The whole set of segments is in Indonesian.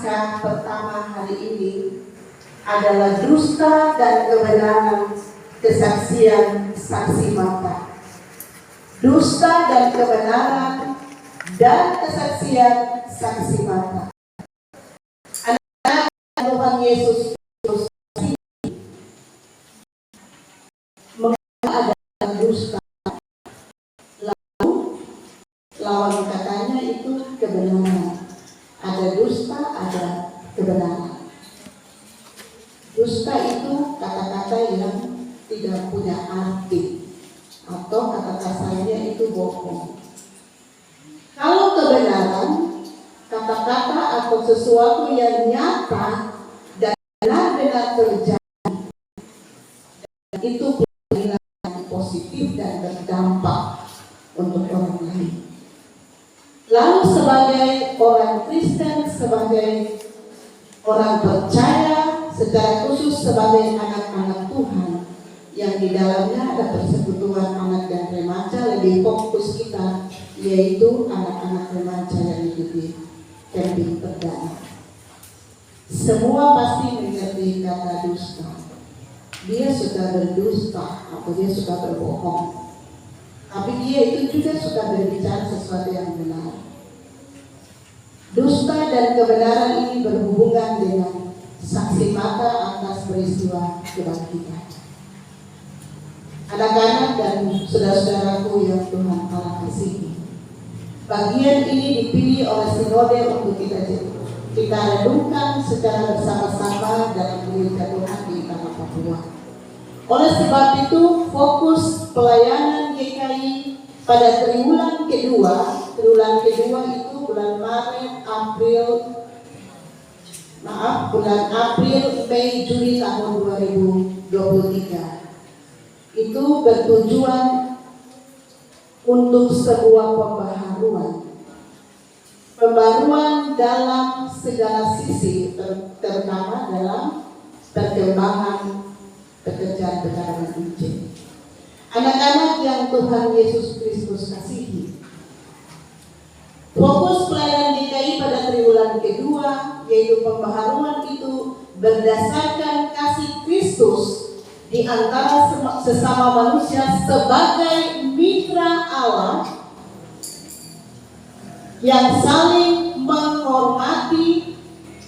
Paskah pertama hari ini adalah dusta dan kebenaran kesaksian saksi mata. Dusta dan kebenaran dan kesaksian saksi mata. Anak-anak Tuhan Yesus Kristus mengatakan ada dusta. Lalu lawan katanya itu kebenaran. Ada dusta, ada kebenaran. Dusta itu kata-kata yang tidak punya arti, atau kata kasarnya itu bohong. Kalau kebenaran, kata-kata atau sesuatu yang nyata dan benar-benar terjadi, itu punya nilai yang positif dan berdampak untuk orang lain. Lalu sebagai orang Kristen, sebagai orang percaya, secara khusus sebagai anak-anak Tuhan yang di dalamnya ada persekutuan anak dan remaja, lebih fokus kita yaitu anak-anak remaja yang hidup camping perdana. Semua pasti mengerti kata dusta. Dia suka berdusta atau dia suka berbohong. Tapi dia itu juga suka berbicara sesuatu yang benar. Dusta dan kebenaran ini berhubungan dengan saksi mata atas peristiwa kebangkitan. Anak-anak dan saudara-saudaraku yang Tuhan Allah kasihi, bagian ini dipilih oleh sinode untuk kita renungkan secara bersama-sama dalam gereja Tuhan di Tanah Papua. Oleh sebab itu, fokus pelayanan GKI pada triwulan kedua itu bulan April, Mei, Juli tahun 2023 itu bertujuan untuk sebuah pembaruan dalam segala sisi, terutama dalam perkembangan pekerjaan pelayanan Injil. Anak-anak yang Tuhan Yesus Kristus kasihi, fokus pelayanan GKI pada triwulan kedua yaitu pembaharuan itu berdasarkan kasih Kristus di antara sesama manusia sebagai mitra Allah yang saling menghormati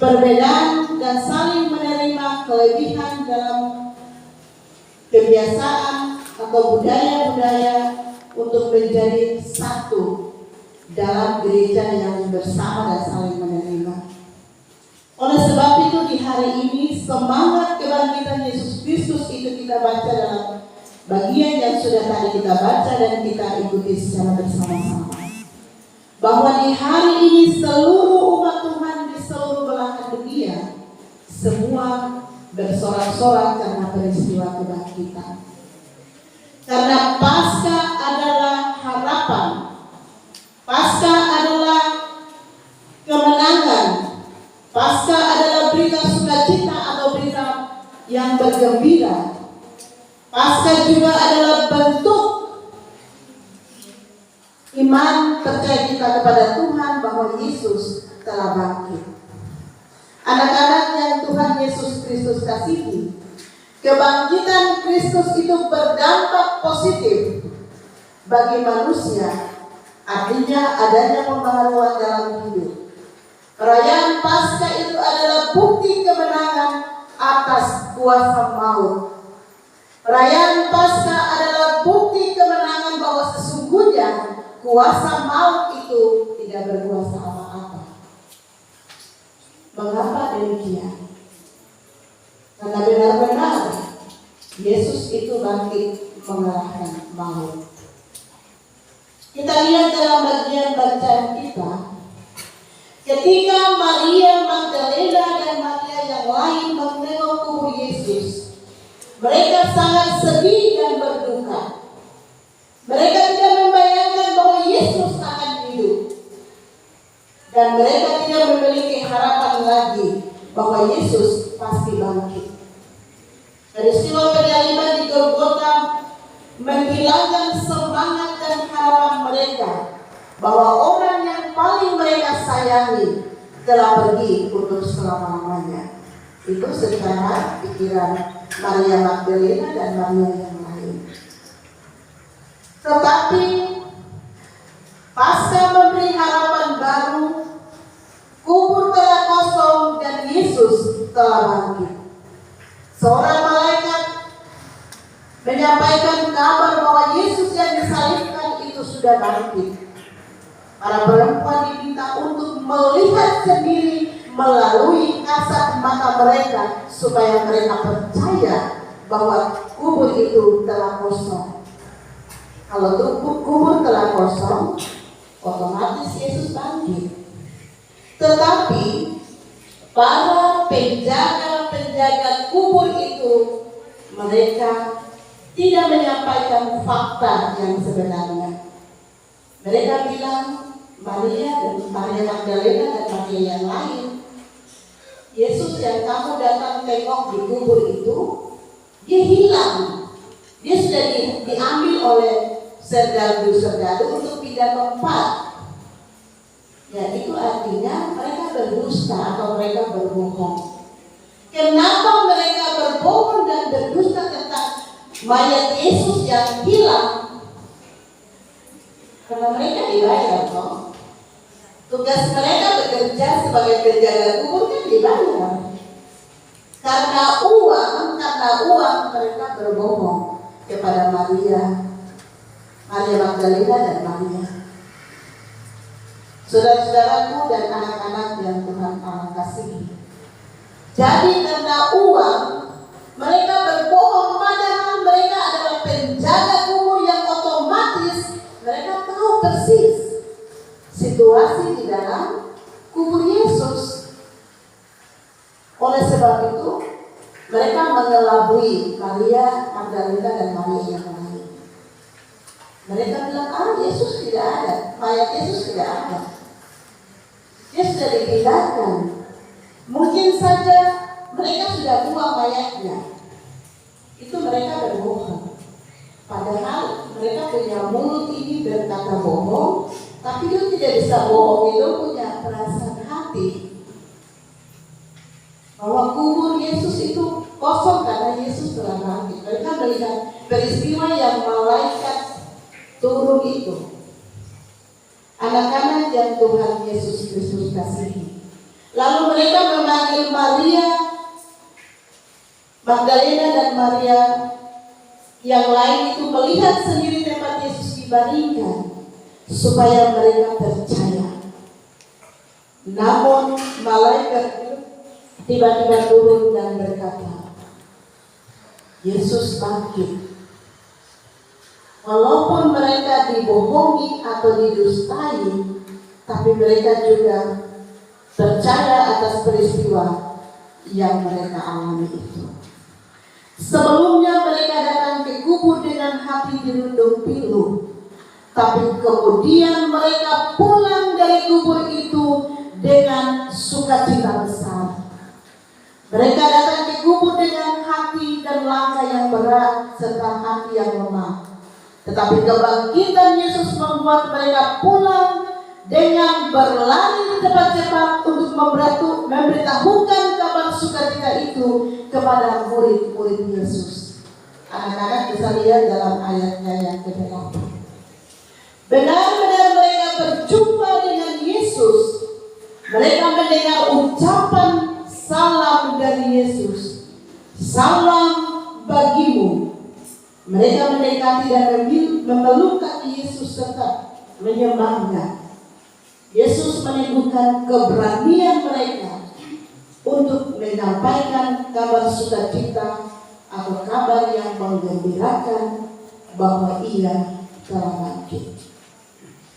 perbedaan dan saling menerima kelebihan dalam kebiasaan atau budaya-budaya untuk menjadi satu dalam gereja yang bersama dan saling menerima. Oleh sebab itu di hari ini semangat kebangkitan Yesus Kristus itu kita baca dalam bagian yang sudah tadi kita baca dan kita ikuti secara bersama-sama. Bahwa di hari ini seluruh umat Tuhan di seluruh belahan dunia semua bersorak-sorak karena peristiwa kebangkitan. Karena Paskah adalah harapan. Paskah adalah kemenangan. Paskah adalah berita sukacita atau berita yang bergembira. Paskah juga adalah bentuk iman percaya kita kepada Tuhan bahwa Yesus telah bangkit. Anak-anak yang Tuhan Yesus Kristus kasihi, kebangkitan Kristus itu berdampak positif bagi manusia. Artinya adanya pembaharuan dalam hidup. Perayaan Paskah itu adalah bukti kemenangan atas kuasa maut. Perayaan Paskah adalah bukti kemenangan bahwa sesungguhnya kuasa maut itu tidak berkuasa apa-apa. Mengapa demikian? Karena benar-benar Yesus itu bangkit mengalahkan maut. Kita lihat dalam bagian bacaan kita, ketika Maria Magdalena dan Maria yang lain menengok kubur Yesus, mereka sangat sedih dan berduka. Mereka tidak membayangkan bahwa Yesus akan hidup. Dan mereka tidak memiliki harapan lagi bahwa Yesus pasti bangkit. Peristiwa penyaliban di Golgota menghilangkan semangat dan harapan mereka bahwa orang yang paling mereka sayangi, telah pergi untuk selama-lamanya. Itu secara pikiran Maria Magdalena dan Maria yang lain. Tetapi pasca memberi harapan baru, kubur telah kosong dan Yesus telah bangkit. Seorang malaikat menyampaikan kabar bahwa Yesus yang disalibkan itu sudah bangkit. Para perempuan diminta untuk melihat sendiri melalui kasat mata mereka supaya mereka percaya bahwa kubur itu telah kosong. Kalau kubur telah kosong, otomatis Yesus bangkit. Tetapi para penjaga kubur itu, mereka tidak menyampaikan fakta yang sebenarnya. Mereka bilang, Maria Magdalena dan Maria yang lain, Yesus yang kamu datang tengok di kubur itu, dia hilang. Dia sudah diambil oleh sergadu untuk pindah tempat. Ya, itu artinya mereka berdusta atau mereka berbohong. Kenapa mereka berbohong dan berdusta tentang mayat Yesus yang hilang? Karena mereka dibayar, toh. Tugas mereka bekerja sebagai penjaga kubur kan dibayar. Karena uang mereka berbohong kepada Maria Magdalena dan Maria. Saudara-saudaraku dan anak-anak yang Tuhan Allah kasihi. Jadi karena uang mereka berbohong, padahal mereka adalah penjaga kubur yang otomatis mereka tahu persis situasi di dalam kubur Yesus. Oleh sebab itu mereka mengelabui Maria Magdalena dan Maria yang lain. Mereka bilang, Yesus tidak ada, mayat Yesus tidak ada. Dia sudah dipindahkan. Mungkin saja mereka sudah buang mayatnya. Itu mereka berbohong. Padahal mereka punya mulut ini berkata bohong, tapi dia tidak bisa bohong. Dia punya perasaan hati bahwa kubur Yesus itu kosong karena Yesus telah bangkit. Mereka melihat peristiwa yang malaikat turun itu. Anak-anak yang Tuhan Yesus Kristus kasihi. Lalu mereka memanggil Maria Magdalena dan Maria yang lain itu melihat sendiri tempat Yesus dibaringkan supaya mereka percaya. Namun malaikat tiba-tiba turun dan berkata, Yesus bangkit. Walaupun mereka dibohongi atau didustai, tapi mereka juga percaya atas peristiwa yang mereka alami itu. Sebelumnya mereka datang ke kubur dengan hati dirundung pilu, tapi kemudian mereka pulang dari kubur itu dengan sukacita besar. Mereka datang ke kubur dengan hati dan langkah yang berat serta hati yang lemah. Tetapi kebangkitan Yesus membuat mereka pulang dengan berlari cepat-cepat untuk memberitahukan kabar sukacita itu kepada murid-murid Yesus. Anak-anak bisa lihat dalam ayatnya yang ke-8. Benar-benar mereka berjumpa dengan Yesus. Mereka mendengar ucapan salam dari Yesus. Salam bagimu. Mereka mendekati dan memeluk kaki Yesus serta menyembahnya. Yesus meneguhkan keberanian mereka untuk menyampaikan kabar sukacita atau kabar yang menggembirakan bahwa Ia telah bangkit.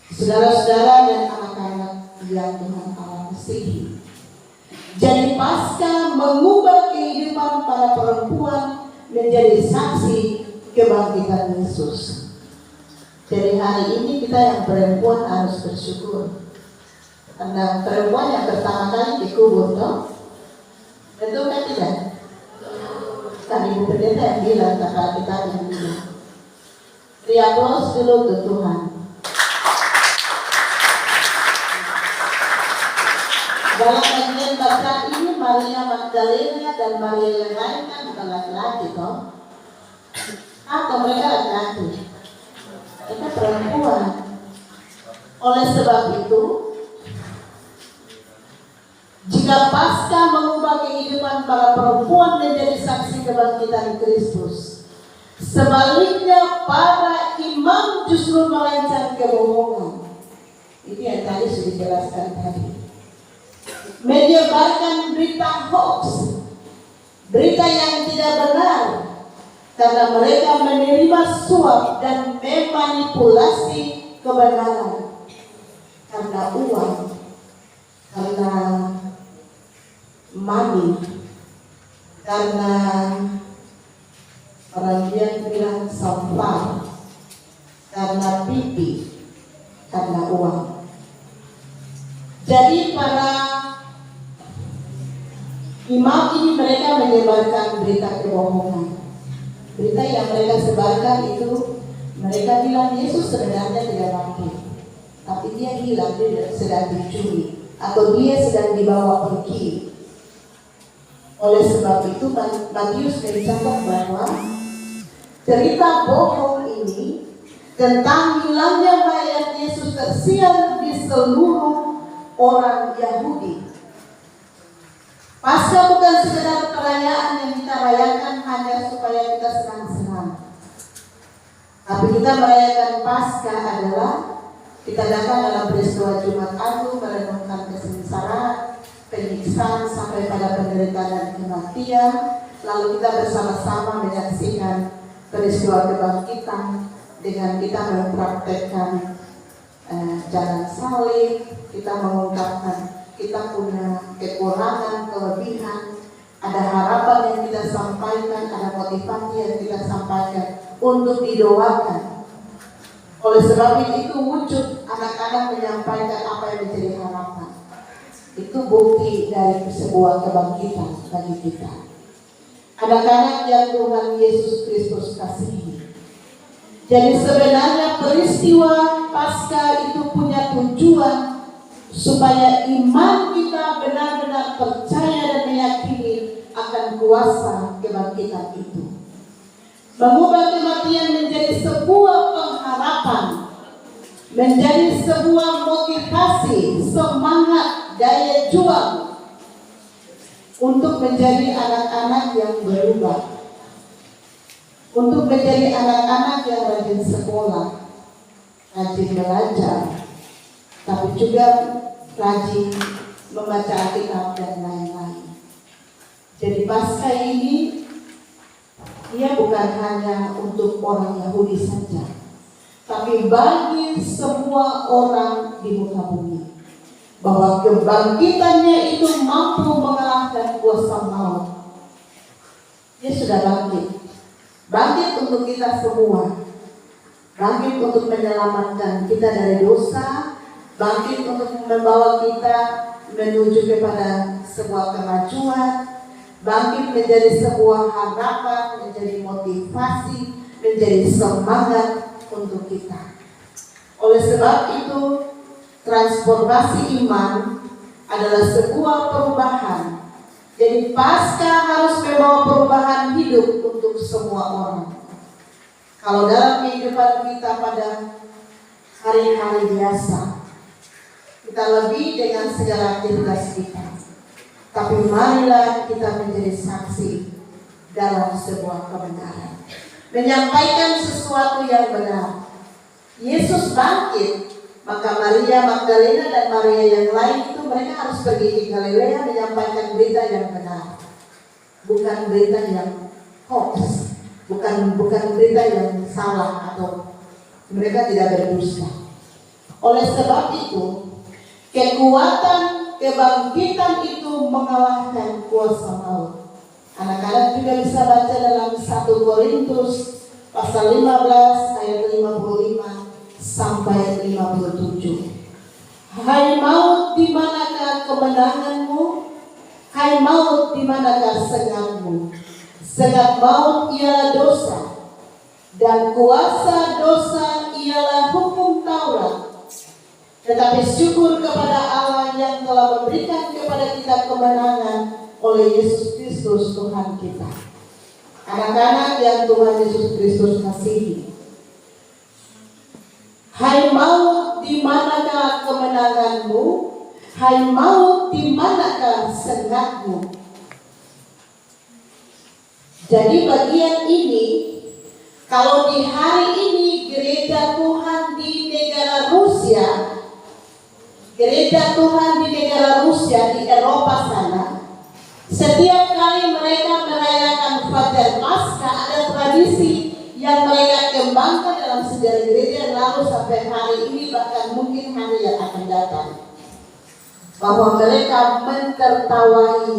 Saudara-saudara dan anak-anak yang Tuhan Allah kasihi. Jadi pasca mengubah kehidupan para perempuan menjadi saksi kebangkitan Yesus. Jadi hari ini kita yang perempuan harus bersyukur. Karena perempuan yang pertama kali dikubur, toh? Betul kan tidak? Kan Ibu Pendeta yang bilang, kakak kita yang bilang. Beri aplaus dulu ke Tuhan. Dalam bagian bacaan ini Maria Magdalena dan Maria yang lain kan bukan laki-laki toh, atau mereka laki-laki, mereka perempuan. Oleh sebab itu, jika Paskah mengubah kehidupan para perempuan menjadi saksi kebangkitan Kristus, sebaliknya para imam justru merancang kebohongan. Ini yang tadi sudah dijelaskan tadi. Menyebarkan berita hoax, berita yang tidak benar, karena mereka menerima suap dan memanipulasi kebenaran karena uang, karena money, karena orang yang bilang sampah, karena pipi, karena uang. Jadi para imam ini mereka menyebarkan berita kebohongan. Berita yang mereka sebarkan itu, mereka bilang Yesus sebenarnya tidak bangkit, tapi dia hilang, dia sedang dicuri, atau dia sedang dibawa pergi. Oleh sebab itu Matius mencatat bahwa cerita bohong ini tentang hilangnya mayat Yesus tersiar di seluruh orang Yahudi. Paskah bukan sekedar perayaan yang kita rayakan hanya supaya kita senang-senang, tapi kita merayakan Paskah adalah kita datang dalam peristiwa Jumat Agung, merenungkan kesengsaraan, penyiksaan sampai pada penderitaan dan kematian, lalu kita bersama-sama menyaksikan peristiwa kebangkitan dengan kita mempraktekkan jalan salib, kita mengungkapkan kita punya kekurangan, kelebihan, ada harapan yang kita sampaikan, ada motivasi yang kita sampaikan untuk didoakan. Oleh sebab itu wujud anak-anak menyampaikan apa yang menjadi harapan. Itu bukti dari sebuah kebangkitan bagi kita. Anak-anak yang Tuhan Yesus Kristus kasihi. Jadi sebenarnya peristiwa Paskah itu punya tujuan supaya iman kita benar-benar percaya dan meyakini akan kuasa kebangkitan itu. Mengubah kematian menjadi sebuah pengharapan, menjadi sebuah motivasi, semangat, daya juang untuk menjadi anak-anak yang berubah, untuk menjadi anak-anak yang rajin sekolah, rajin belajar, tapi juga rajin membaca Alkitab dan lain-lain. Jadi Paskah ini dia bukan hanya untuk orang Yahudi saja, tapi bagi semua orang di muka bumi, bahwa kebangkitannya itu mampu mengalahkan kuasa maut. Dia sudah bangkit untuk kita semua, bangkit untuk menyelamatkan kita dari dosa, bangkit untuk membawa kita menuju kepada sebuah kemajuan, bangkit menjadi sebuah harapan, menjadi motivasi, menjadi semangat untuk kita. Oleh sebab itu, transformasi iman adalah sebuah perubahan. Jadi Paskah harus membawa perubahan hidup untuk semua orang. Kalau dalam kehidupan kita pada hari-hari biasa, kita lebih dengan segala aktivitas kita, tapi marilah kita menjadi saksi dalam sebuah kebenaran, menyampaikan sesuatu yang benar. Yesus bangkit, maka Maria Magdalena dan Maria yang lain itu mereka harus pergi ke Galilea menyampaikan berita yang benar, bukan berita yang hoax, bukan berita yang salah atau mereka tidak berdusta. Oleh sebab itu, kekuatan kebangkitan itu mengalahkan kuasa maut. Anak-anak juga bisa baca dalam 1 Korintus pasal 15 ayat 55 sampai 57. Hai maut, di manakah kemenanganmu? Hai maut, di manakah sengatmu? Sengat maut ialah dosa, dan kuasa dosa ialah hukum Taurat. Tetapi syukur kepada Allah yang telah memberikan kepada kita kemenangan oleh Yesus Kristus Tuhan kita. Anak-anak yang Tuhan Yesus Kristus kasihi, hai maut, di manakah kemenanganmu? Hai maut, di manakah sengatmu? Jadi bagian ini, kalau di hari ini gereja Tuhan di negara Rusia, gereja Tuhan di negara Rusia di Eropa sana, setiap kali mereka merayakan Fajar Paskah, ada tradisi yang mereka kembangkan dalam sejarah gereja lalu sampai hari ini, bahkan mungkin hari yang akan datang, bahwa mereka mentertawai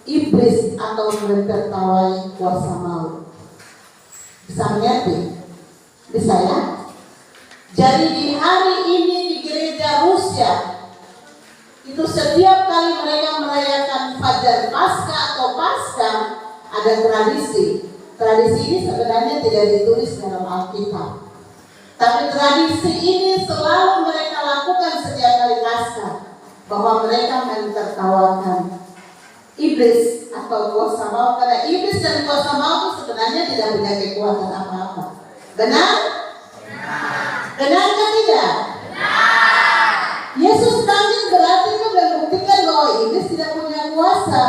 iblis atau mentertawai kuasa maut. Bisa mengerti? Bisa ya? Jadi di hari ini di gereja Rusia itu setiap kali mereka merayakan Fajar Paskah atau Paskah, ada tradisi. Tradisi ini sebenarnya tidak ditulis dalam Alkitab, tapi tradisi ini selalu mereka lakukan setiap kali Paskah, bahwa mereka mentertawakan iblis atau kuasa maut, karena iblis dan kuasa maut itu sebenarnya tidak punya kekuatan apa-apa. Benar? Benar atau tidak? Yesus bangkit berarti itu membuktikan bahwa iblis tidak punya kuasa.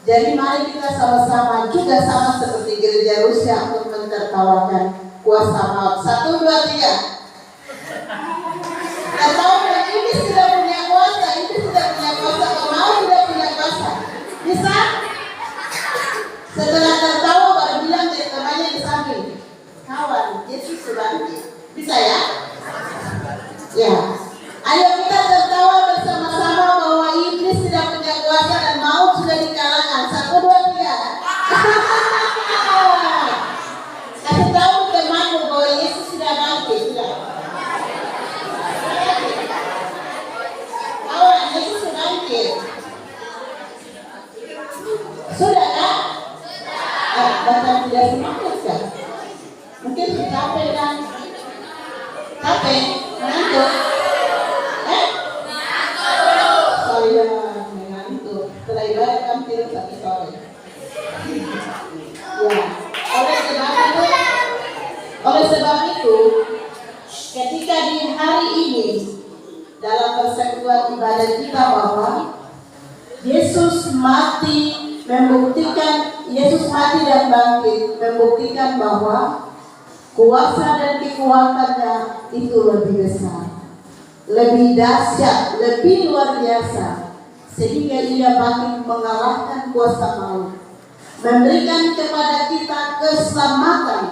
Jadi mari kita sama-sama juga sama seperti gereja Rusia untuk mentertawakan kuasa maut. 1, 2, 3. Tertawakan iblis tidak punya kuasa, iblis tidak punya kuasa, maut tidak punya kuasa. Bisa? Setelah tertawa baru bilang ke temannya di samping, kawan, Yesus bangkit. Bisa ya? Ya. Ayo kita tertawa bersama-sama bahwa iblis tidak punya kuasa dan maut sudah dikalahkan. 1, 2, 3. Kasih tahu temanmu bahwa Yesus sudah bangkit. Sudah. Kawan, Yesus sudah bangkit. Sudah kan? Bahkan tidak semangat kan? Mungkin capek kan? Capek? Mengantuk? Sorry ya, mengantuk. Setelah ibadah kamu tidur sampai sore. Ya, oleh sebab itu, ketika di hari ini dalam persekutuan ibadah kita bahwa Yesus mati membuktikan, Yesus mati dan bangkit membuktikan bahwa kuasa dan kekuatannya itu lebih besar, lebih dahsyat, lebih luar biasa, sehingga ia bangkit mengalahkan kuasa maut, memberikan kepada kita keselamatan,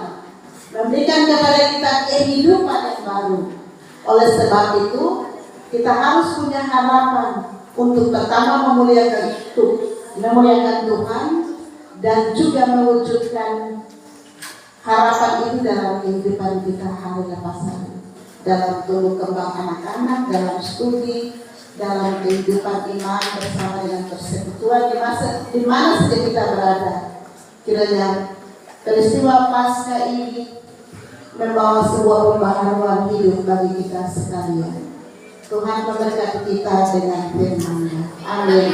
memberikan kepada kita kehidupan yang baru. Oleh sebab itu kita harus punya harapan untuk pertama memuliakan Tuhan dan juga mewujudkan harapan itu dalam kehidupan kita hari lepas hari, dalam tumbuh kembang anak-anak, dalam studi, dalam kehidupan iman bersama dengan persekutuan di mana saja kita berada. Kiranya peristiwa Paskah ini membawa sebuah pembaharuan hidup bagi kita sekalian. Tuhan memberkati kita dengan firman-Nya. Amin.